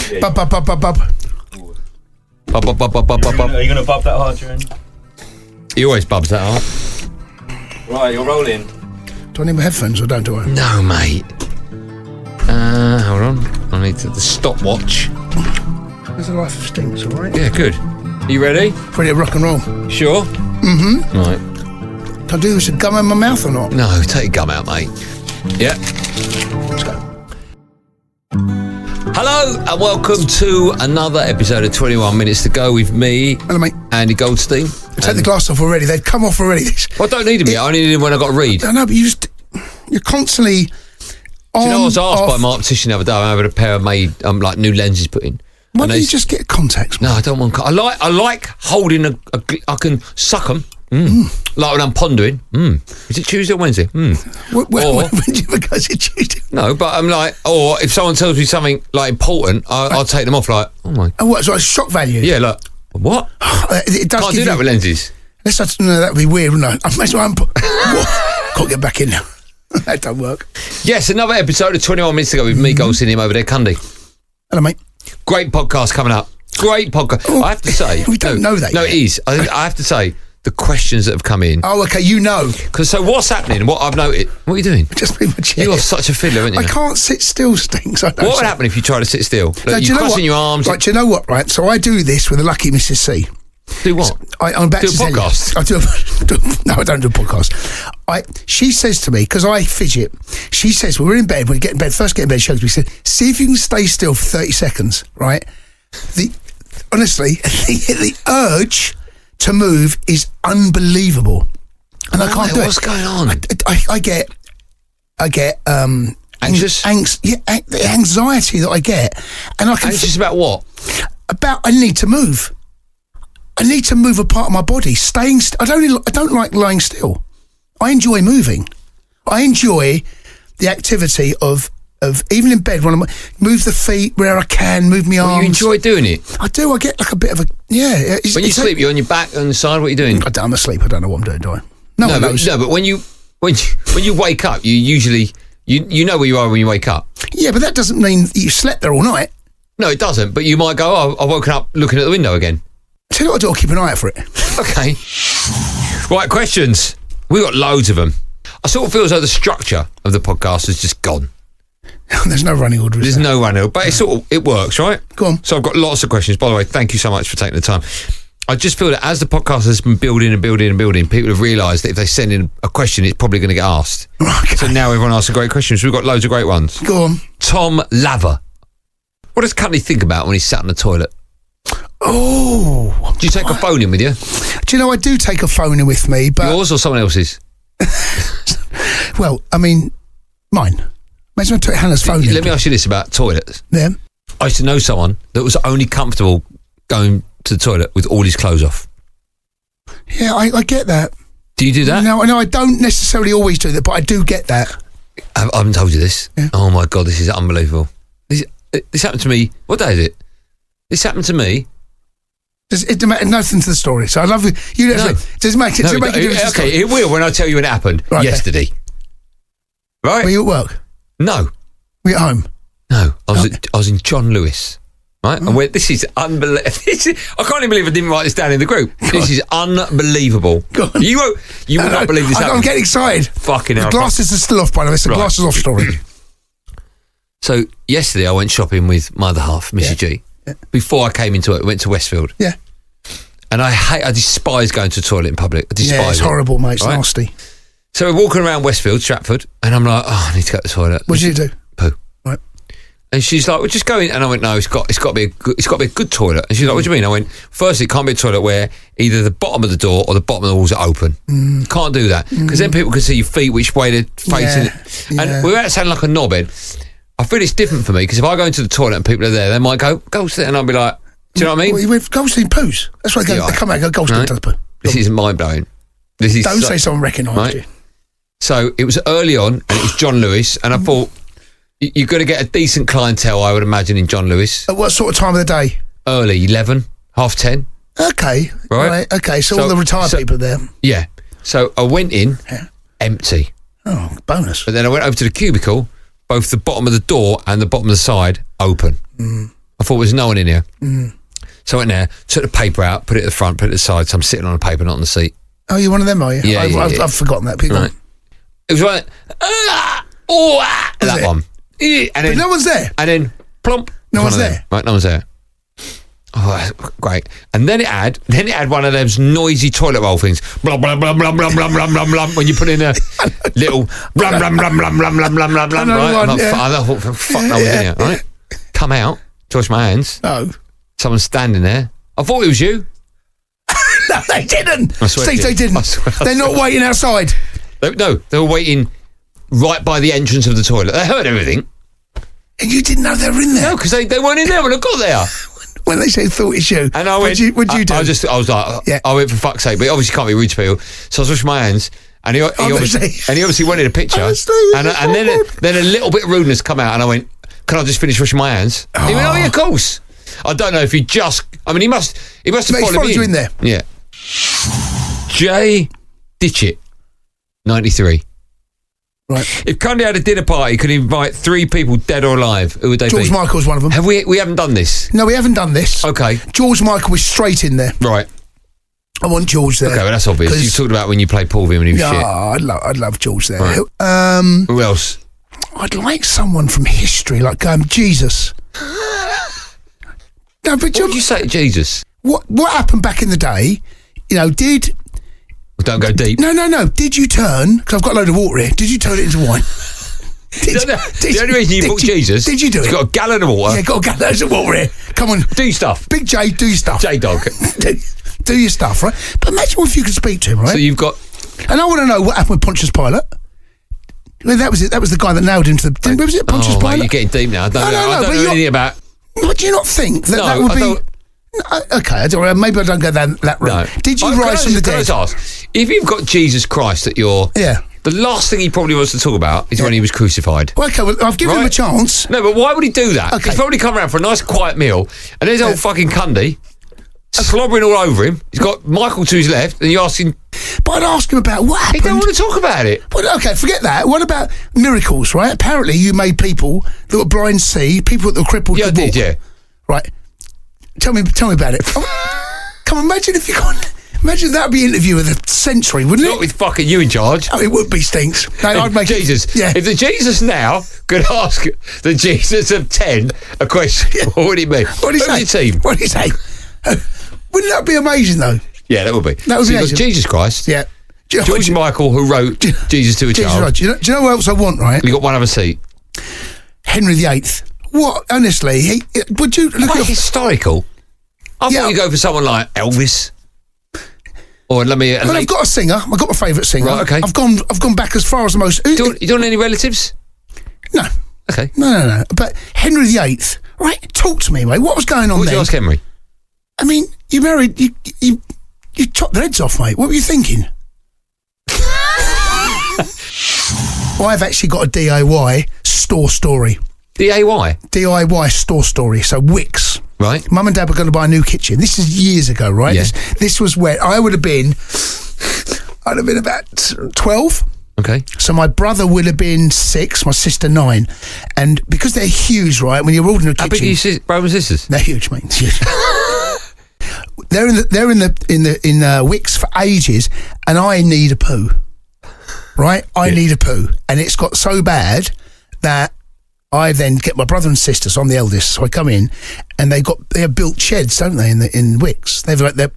Bub, bub, bub, bub, bub. Bub, bub, bub, bub, bub, bub. Are you going to bub that hard, Jaren? He always bubs that hard. Right, you're rolling. Do I need my headphones or don't do I? No, mate. Hold on. I need the stopwatch. There's a life of stinks, all right? Yeah, good. You ready? Ready to rock and roll. Sure? Mm-hmm. Right. Can I do this with gum in my mouth or not? No, take your gum out, mate. Yeah. Let's go. Hello and welcome to another episode of 21 Minutes to Go with me, Hello, mate. Andy Goldstein. Take the glass off already. They've come off already. Well, I don't need them yet. I only need them when I've got to read. I know, but you're constantly on. Do you know, I was asked off. by my optician the other day, I'm having a pair of made, like new lenses put in. Why And don't they you just get contacts? No, I don't want. I like holding I can suck them. Like when I'm pondering. Is it Tuesday or Wednesday? When do you ever go to Tuesday? No, but I'm like, or if someone tells me something like important, I'll take them off. Like, oh my. Oh, what? So it's shock value? Yeah, like what? It does. Can't do that with lenses. No, that would be weird, wouldn't I? I may as well can't get back in now. That don't work. Yes, another episode of 21 Minutes to Go with me, Goldstein, him over there, Cundy. Hello, mate. Great podcast coming up. Great podcast. Oh, I have to say, we don't know that No, yet. it is. I have to say the questions that have come in. Oh, okay. You know. Because so what's happening? What I've noted. What are you doing? Just be my chair. You're such a fiddler, aren't you? I can't sit still, Stinks. I know. What would happen if you try to sit still? Like, No, do you're you know crossing what? your arms. Right, do you know what? Right. So I do this with the lucky Mrs. C. Do what? I'm about Do a to tell you. podcast? No, I don't do a podcast. She says to me, because I fidget, she says, we're in bed, we get in bed, first get in bed, she goes to me, said, see if you can stay still for 30 seconds, right? Honestly, the urge to move is unbelievable. And I can't do it. What's going on? I get Anxious? The anxiety that I get. And I can Anxious about what? I need to move. I need to move a part of my body. I don't like lying still. I enjoy moving. I enjoy the activity of even in bed when I move the feet where I can, move my arms. You enjoy doing it? I do. I get like a bit of a When you sleep, you're on your back on the side. What are you doing? I'm asleep. I don't know what I'm doing, do I? No one knows. But when you wake up, you usually you know where you are when you wake up. Yeah, but that doesn't mean that you slept there all night. No, it doesn't. But you might go, oh, I've woken up looking at the window again. Tell you what I do, I'll keep an eye out for it. Okay. Right, questions. We've got loads of them. I sort of feel as though the structure of the podcast has just gone. There's no running order. There's no running order, but it works, right? Go on. So I've got lots of questions. By the way, thank you so much for taking the time. I just feel that as the podcast has been building and building and building, people have realised that if they send in a question, it's probably going to get asked. Okay. So now everyone asks a great question. So we've got loads of great ones. Go on. Tom Lava. What does Cundy think about when he's sat in the toilet? Oh. Do you take a phone in with you? Do you know I do take a phone in with me, but Yours or someone else's? well, I mean, mine. Imagine I took Hannah's phone in. Let me ask you this about toilets. Yeah. I used to know someone that was only comfortable going to the toilet with all his clothes off. Yeah, I get that. Do you do that? No, I don't necessarily always do that, but I do get that. I haven't told you this. Yeah. Oh my God, this is unbelievable. This happened to me. What day is it? This happened to me. It matters nothing to the story. So I love you. Does it make a difference to the story? Okay, it will when I tell you when it happened yesterday. Right? Were you at work? No. Were you at home? No. I was in John Lewis. Right? And this is unbelievable. I can't even believe I didn't write this down in the group. This is unbelievable. Go on. You will not believe this happened. I'm getting excited. Fucking hell. The glasses are still off, by the way. It's a glasses off story. So yesterday I went shopping with my other half, Missy G. Yeah. Before I came into it, I went to Westfield. Yeah. And I despise going to the toilet in public. I despise it. Yeah, it's horrible, mate. It's right? nasty. So we're walking around Westfield, Stratford, and I'm like, I need to go to the toilet. What did you do? Poo. Right. And she's like, well, just go in. And I went, no, it's got to be a good toilet. And she's like, what do you mean? I went, firstly, it can't be a toilet where either the bottom of the door or the bottom of the walls are open. Can't do that because then people can see your feet, which way they're facing. Yeah. And without sounding like a knobhead, I feel it's different for me because if I go into the toilet and people are there, they might go sit, and I'll be like, do you know what I mean? Well, you went Goldstein poos. That's why they come out and go Goldstein does poo. This is mind blowing. Don't say someone recognised you. So it was early on, and it was John Lewis, and I thought you're going to get a decent clientele, I would imagine, in John Lewis. At what sort of time of the day? Early, 11, 10:30. Okay. Right. Okay. So all the retired people are there. Yeah. So I went in, empty. Oh, bonus. But then I went over to the cubicle, both the bottom of the door and the bottom of the side open. I thought, thought there was no one in here. So I went there, took the paper out, put it at the front, put it at the side. So I'm sitting on the paper, not on the seat. Oh, you're one of them, are you? Yeah, I've forgotten that. People. Right. It was like, that one. And then, but no one's there. And then, plump. No one's there. Right, no one's there. Oh, that's great. And then it had one of those noisy toilet roll things. Blum, blum, blum, blum, blum, blum, blum, blum, blum, when you put in a little blum, blum, blum, blum, blum, blum, blum, blum, blum, right? I thought, fuck, no one's in here, right? Come out, wash my hands. No. Someone's standing there. I thought it was you. No, they didn't. I swear Steve, they didn't. They're not waiting outside. No, they were waiting right by the entrance of the toilet. They heard everything. And you didn't know they were in there? No, because they weren't in there when I got there. When they said thought it's you. And I went, what'd you do? I was like, yeah. I went for fuck's sake, but obviously can't be rude to people. So I was washing my hands, and he obviously wanted a picture. And then a little bit of rudeness come out, and I went, can I just finish washing my hands? Oh. He went, oh yeah, of course. I don't know if he must have followed me you in there. Yeah. Jay Ditchett, 93. Right. If Cundy had a dinner party, could invite 3 people, dead or alive, who would they be? George Michael's one of them. We haven't done this. No, we haven't done this. Okay. George Michael was straight in there. Right. I want George there. Okay, well that's obvious. You talked about when you played Paul V when he was shit. I'd love George there. Right. Who else? I'd like someone from history, like Jesus. No, but what would you say to Jesus? What happened back in the day? You know, Don't go deep. No. Did you turn? Because I've got a load of water here. Did you turn it into wine? The only reason you booked Jesus. Did you do it? You've got a gallon of water. Yeah, got a gallon of water here. Come on, do your stuff. Big J, do your stuff. J Dog, do your stuff, right? But imagine if you could speak to him, right? So you've got, and I want to know what happened with Pontius Pilate. Well, that was it. That was the guy that nailed him to the. Was it Pontius Pilate? Mate, you're getting deep now. I don't know anything about. But do you not think that would be? Okay, I don't. Maybe I don't go that route. No. Did you rise from the dead? Can I just ask, if you've got Jesus Christ at your the last thing he probably wants to talk about is when he was crucified. Well, okay, well, I've given him a chance. No, but why would he do that? Okay. He's probably come around for a nice quiet meal, and there's old fucking Cundy slobbering all over him. He's got Michael to his left, and you're asking. But I'd ask him about what happened. He don't want to talk about it. Well, okay, forget that. What about miracles? Right? Apparently, you made people that were blind see, people that were crippled. Yeah, I did. Yeah. Right. Tell me about it. Come on, imagine if you got. Imagine that would be interview of the century, wouldn't it? Not with fucking you in charge. Oh, it would be, Stinks. No, I'd make Jesus. Yeah. If the Jesus now could ask the Jesus of 10 a question, what would it be? What do you say? Team? What do you say? Wouldn't that be amazing, though? Yeah, that would be. That would be amazing. You've got Jesus Christ. Yeah. George Michael, who wrote Jesus to a Child. Right. Do you know what else I want, right? You got one other seat. Henry VIII. What? Honestly, would you look at historical? I thought you'd go for someone like Elvis. Or let me. Well, I've got a singer. I've got my favourite singer. Right, okay. I've gone back as far as the most. You doing any relatives? No. Okay. No. But Henry VIII, right? Talk to me, mate. What was going on what there? What did you ask Henry? I mean, you married. You chopped their heads off, mate. What were you thinking? I've actually got a DIY store story. DIY? DIY store story. So Wicks. Right. Mum and Dad were going to buy a new kitchen. This is years ago, right? Yeah. This was where I'd have been about 12. Okay. So my brother would have been 6, my sister 9. And because they're huge, right, when you're all in a kitchen. How big are your brothers and sisters? They're huge, mate. Huge. They're in Wicks for ages, and I need a poo. Right? I need a poo. And it's got so bad that I then get my brother and sister, so I'm the eldest, so I come in, and they have built sheds, don't they, in Wicks? They're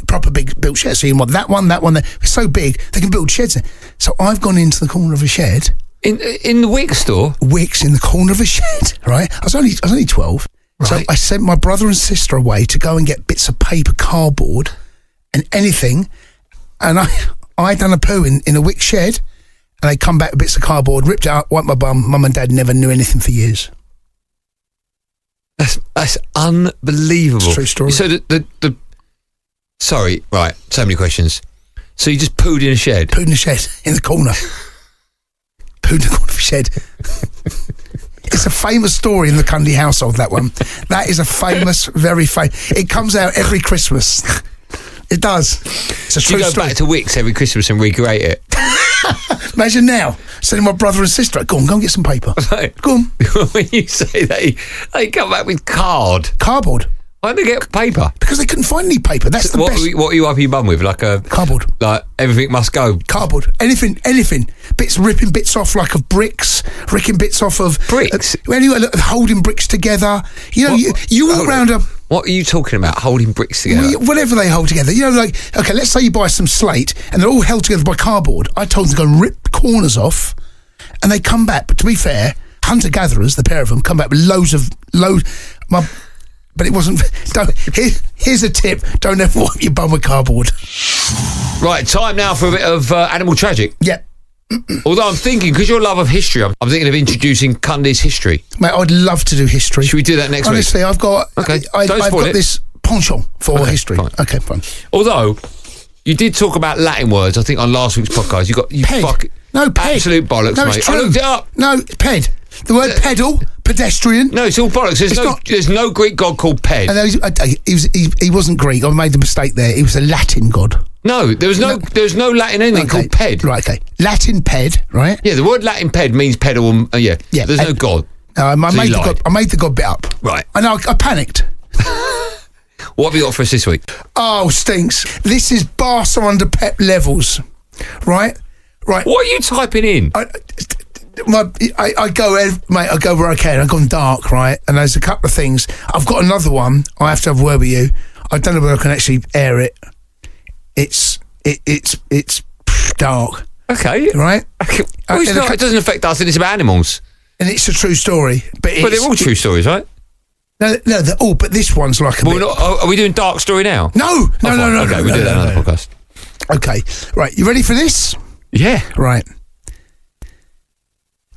proper big built sheds. So you want that one. It's so big they can build sheds. So I've gone into the corner of a shed in the Wicks store. Wicks in the corner of a shed, right? I was only 12, right. So I sent my brother and sister away to go and get bits of paper, cardboard, and anything, and I done a poo in a Wicks shed. And they come back with bits of cardboard, ripped it out, wiped my bum. Mum and Dad never knew anything for years. That's unbelievable. It's a true story. So the sorry, right, so many questions. So you just pooed in a shed? Pooed in a shed, in the corner. Pooed in the corner of a shed. It's a famous story in the Cundy household, that one. That is a famous, very famous. It comes out every Christmas. It does. It's a true story. You go back to Wicks every Christmas and recreate it? Imagine now. sending my brother and sister. Go and get some paper. Right. Go on. When you say they come back with Cardboard. Why did they get paper? Because they couldn't find any paper. That's the best. What are you up your bum with? Like a Cardboard. Like everything must go. Cardboard. Anything. Ripping bits off like of bricks. Ripping bits off of bricks. Anyway, holding bricks together. You know, you walk around a. What are you talking about? Holding bricks together? Whatever they hold together. You know, like, okay, let's say you buy some slate and they're all held together by cardboard. I told them to go and rip the corners off, and they come back. But to be fair, hunter-gatherers, the pair of them, come back with but it wasn't. Here's a tip: don't ever wipe your bum with cardboard. Right, time now for a bit of Animal Tragic. Yeah. Although I'm thinking, because your love of history, I'm thinking of introducing Cundy's history. Mate, I'd love to do history. Should we do that next week? Honestly, I've got. Okay, I've got this penchant for history. Fine. Okay, fine. Although you did talk about Latin words, I think on last week's podcast. Ped. Absolute bollocks, no, mate. It's true. I looked it up. No, ped. The word pedal, pedestrian. No, it's all bollocks. There's no Greek god called Ped. And he wasn't Greek. I made the mistake there. He was a Latin god. No, there was no Latin anything called Ped. Right, okay. Latin ped, right? Yeah, the word Latin ped means pedal. Yeah. There's no god. I made the god bit up. Right. And I panicked. What have you got for us this week? Oh, stinks. This is Barca under Pep levels. Right? What are you typing in? I go where I can. I've gone dark, right? And there's a couple of things. I've got another one. I have to have a word with you. I don't know whether I can actually air it. It's dark. Okay. Right? Well, it doesn't affect us, and it's about animals. And it's a true story. But they're all true stories, right? No, they're all, but this one's like a bit... Are we doing dark story now? No. Okay, we'll do that on another podcast. Okay. Right, you ready for this? Yeah. Right.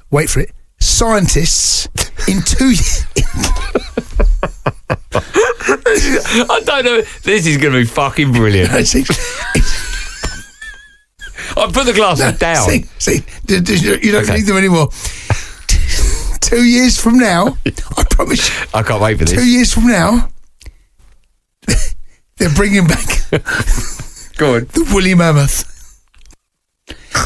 Wait for it. Scientists in 2 years... I don't know. This is going to be fucking brilliant. I'll put the glasses down. See, you don't need them anymore. 2 years from now, I promise you. I can't wait for this. 2 years from now, they're bringing back Go on. the woolly mammoth.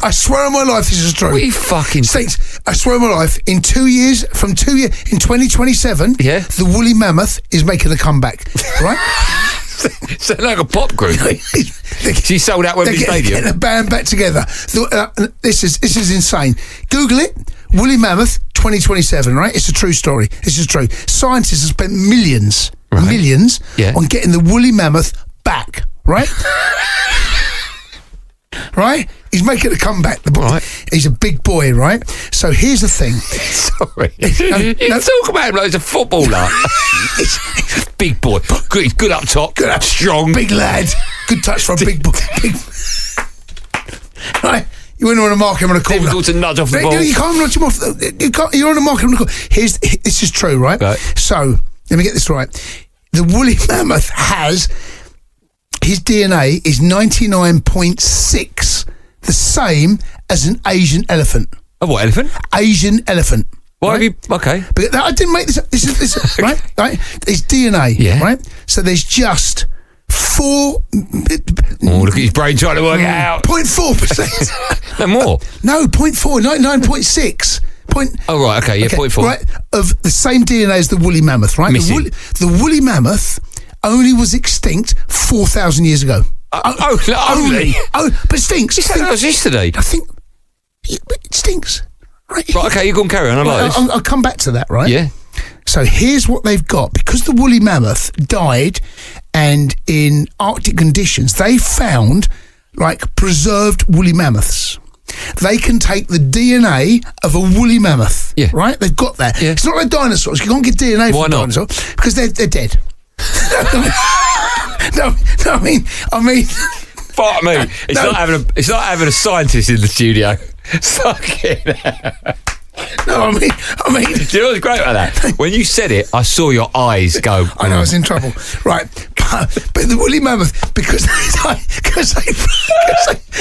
I swear on my life this is true. What are you fucking... Saints, I swear on my life, in 2 years, in 2027, the woolly mammoth is making a comeback, right? Sound like a pop group. She sold out Wembley Stadium. Getting a band back together. This is insane. Google it. Woolly mammoth 2027. Right? It's a true story. This is true. Scientists have spent millions on getting the woolly mammoth back. Right? Right? He's making a comeback. The boy. Right. He's a big boy, right? So here's the thing. Sorry. You talk about him like he's a footballer. Big boy. He's good up top. Strong. Big lad. Good touch for a big boy. Right? You wouldn't want to mark him on a corner. Difficult to nudge off the ball. You can't nudge him off. You're on to mark him on the corner. This is true, right? So, let me get this right. The woolly mammoth has... His DNA is 99.6, the same as an Asian elephant. A what elephant? Asian elephant. Why have you... Okay. But I didn't make this up. This is right? It's DNA, right? So there's just 4... Oh, look at his brain trying to work it out. 0.4%. No more? No, 0.4, 99.6. Oh, right, okay, 0.4. Right, of the same DNA as the woolly mammoth, right? The woolly mammoth... only was extinct 4,000 years ago. Only? Oh, but it stinks. You said that was yesterday. I think it stinks. Right, okay, you're going to carry on. I like this. I'll come back to that, right? Yeah. So here's what they've got. Because the woolly mammoth died and in Arctic conditions, they found like preserved woolly mammoths. They can take the DNA of a woolly mammoth. Yeah. Right? They've got that. Yeah. It's not like dinosaurs. You can't get DNA from dinosaurs because they're dead. No, I mean. Fuck me! It's not having a scientist in the studio. Suck it. No, I mean. Do you know what's great about that? When you said it, I saw your eyes go. I know I was in trouble. Right, but the woolly mammoth because they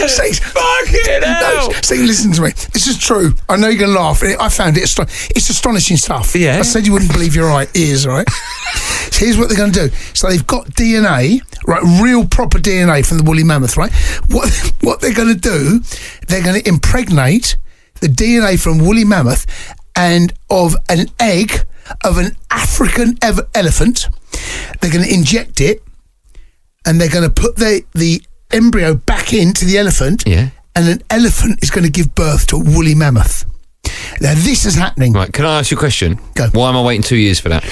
say fucking hell. See, listen to me. This is true. I know you're gonna laugh. I found it. It's astonishing stuff. Yeah. I said you wouldn't believe your ears, right? So here's what they're going to do. So they've got DNA, right? Real proper DNA from the woolly mammoth, right? What they're going to do? They're going to impregnate the DNA from woolly mammoth and of an egg of an African elephant. They're going to inject it, and they're going to put the embryo back into the elephant, and an elephant is going to give birth to a woolly mammoth. Now, this is happening. Right, can I ask you a question? Go. Why am I waiting 2 years for that?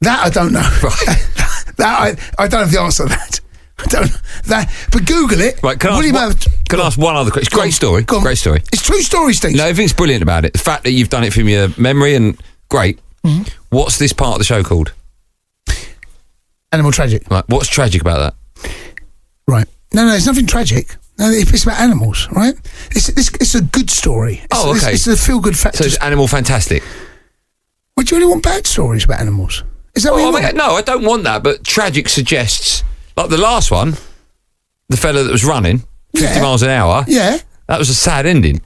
That I don't know. Right. I don't have the answer to that. I don't know that, but Google it. Right, can I ask one other question? Great story. Great story. It's true story, Steve. No, everything's brilliant about it. The fact that you've done it from your memory and great. Mm-hmm. What's this part of the show called? Animal Tragic. Right, what's tragic about that? Right. No, there's nothing tragic. No, it's about animals, right? It's a good story. Okay. It's a feel-good factor. So it's animal fantastic. Would you really want bad stories about animals? Is that what you want? No, I don't want that, but tragic suggests, like the last one, the fella that was running 50 miles an hour. Yeah. That was a sad ending.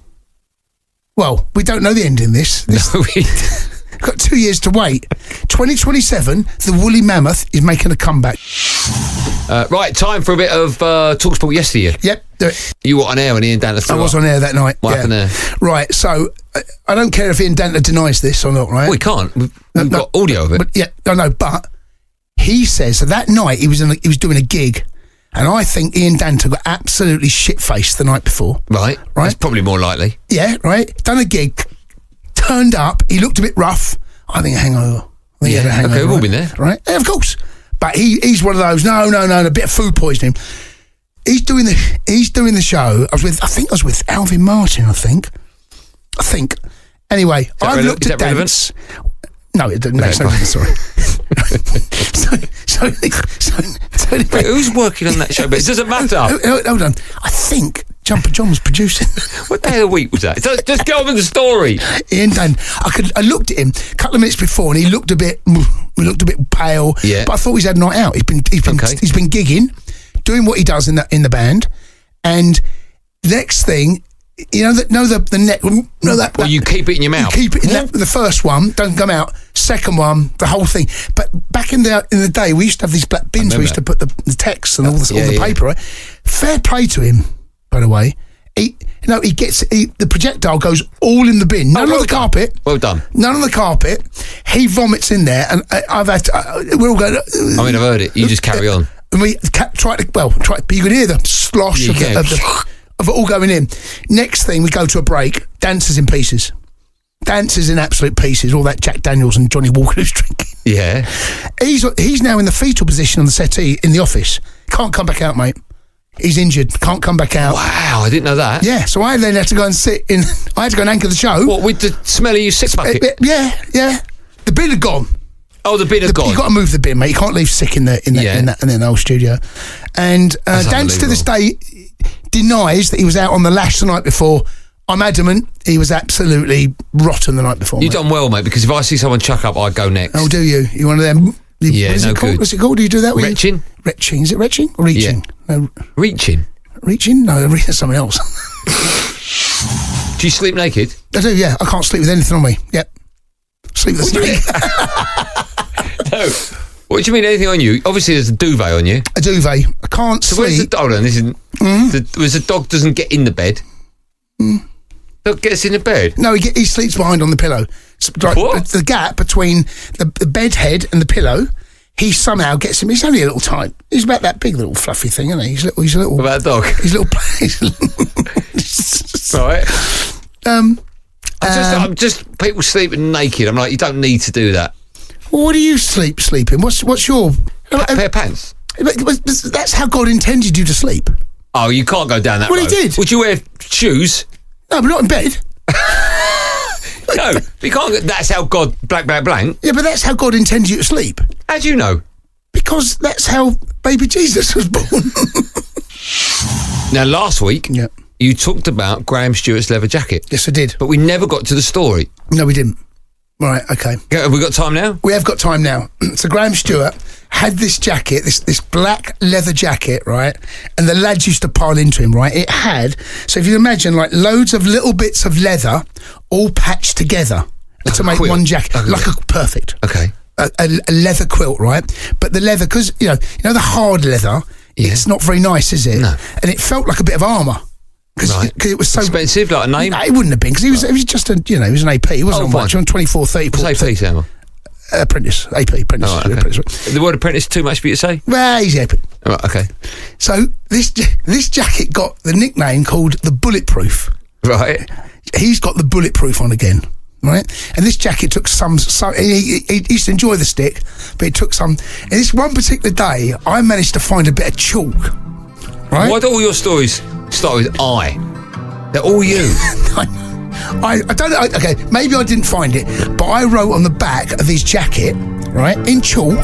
Well, we don't know the ending this. No, got 2 years to wait. 2027, the woolly mammoth is making a comeback. Right, time for a bit of TalkSport yesteryear. Yep, do it. You were on air when Ian Dantler threw I was up. on air that night. What happened there? Right, so I don't care if Ian Dantler denies this or not, right? We can't. We've got audio of it. But he says that night he was doing a gig, and I think Ian Dantler got absolutely shit-faced the night before. Right. That's probably more likely. Yeah, right. Done a gig, turned up, he looked a bit rough. I think a hangover. He had a hangover, okay, we've all been there. Right? Yeah, of course. But he's one of those, no, a bit of food poisoning. He's doing the show. I was with Alvin Martin, I think. Anyway, I've looked at dance. No, it doesn't. Sorry. Wait, who's working on that show? But it doesn't matter. Hold on. I think Jumper John was producing. What day of the week was that? Just get on with the story. Ian Dan. I looked at him a couple of minutes before, and he looked a bit pale. Yeah. But I thought he's had a night out. He's been gigging, doing what he does in the band, and next thing. You know the neck. Well, you keep it in your mouth. You keep it in the first one, don't come out. Second one, the whole thing. But back in the day, we used to have these black bins. We used to put the text and all the paper. Right? Fair play to him, by the way. The projectile goes all in the bin. None on the carpet. Well done. None on the carpet. He vomits in there, and I've had. We're all going. I've heard it. You just carry on. And we try. But you can hear the slosh of it all going in. Next thing, we go to a break. Dancers in pieces. Dancers in absolute pieces. All that Jack Daniels and Johnny Walker who's drinking. Yeah. He's now in the fetal position on the settee in the office. Can't come back out, mate. He's injured. Can't come back out. Wow, I didn't know that. Yeah, so I then had to go and sit in. I had to go and anchor the show. What, with the smelly sick bucket? Yeah. The bin had gone. Oh, the bin had gone. You've got to move the bin, mate. You can't leave sick in the old studio. And Dance to this day denies that he was out on the lash the night before. I'm adamant he was absolutely rotten the night before. You've done well, mate, because if I see someone chuck up, I go next. Oh, do you? You one of them? Good. What's it called? Do you do that? Retching? Retching. Is it retching or reaching? Yeah. No. Reaching? Reaching? No, that's something else. Do you sleep naked? I do, yeah. I can't sleep with anything on me. Yep. Sleep with a snake. No. What do you mean, anything on you? Obviously, there's a duvet on you. A duvet. I can't sleep. Hold on, this isn't... The dog doesn't get in the bed. Dog gets in the bed? No, he sleeps behind on the pillow. What? The gap between the bed head and the pillow, he somehow gets him. He's only a little type. He's about that big little fluffy thing, isn't he? He's a little... What about a dog? He's a little... Right. I'm just people sleeping naked. I'm like, you don't need to do that. What do you sleep in? What's your... A pair of pants. That's how God intended you to sleep. Oh, you can't go down that road. Well, he did. Would you wear shoes? No, but not in bed. No, you can't. That's how God... Blank. Yeah, but that's how God intended you to sleep. How do you know? Because that's how baby Jesus was born. Now, last week, you talked about Graham Stuart's leather jacket. Yes, I did. But we never got to the story. No, we didn't. Right, okay. Have we got time now? We have got time now. So Graham Stuart had this jacket, this black leather jacket, right? And the lads used to pile into him, right? It had, so if you imagine, like loads of little bits of leather all patched together to make one jacket. Perfect. Okay. A leather quilt, right? But the leather, because, you know the hard leather, it's not very nice, is it? No. And it felt like a bit of armour. because it was so expensive, like a name. No, it wouldn't have been because he was just he was an AP. He wasn't on much. On 24, 30. What's AP, Samuel? Apprentice. Apprentice. Oh, okay. Apprentice. The word apprentice too much for you to say? Well, he's AP. Oh, okay. So this jacket got the nickname called the Bulletproof. Right. He's got the Bulletproof on again. Right, and this jacket took some he used to enjoy the stick, but it took some. And this one particular day, I managed to find a bit of chalk. Right? Why do all your stories start with I? They're all you. I don't know. Okay, maybe I didn't find it, but I wrote on the back of his jacket, right, in chalk.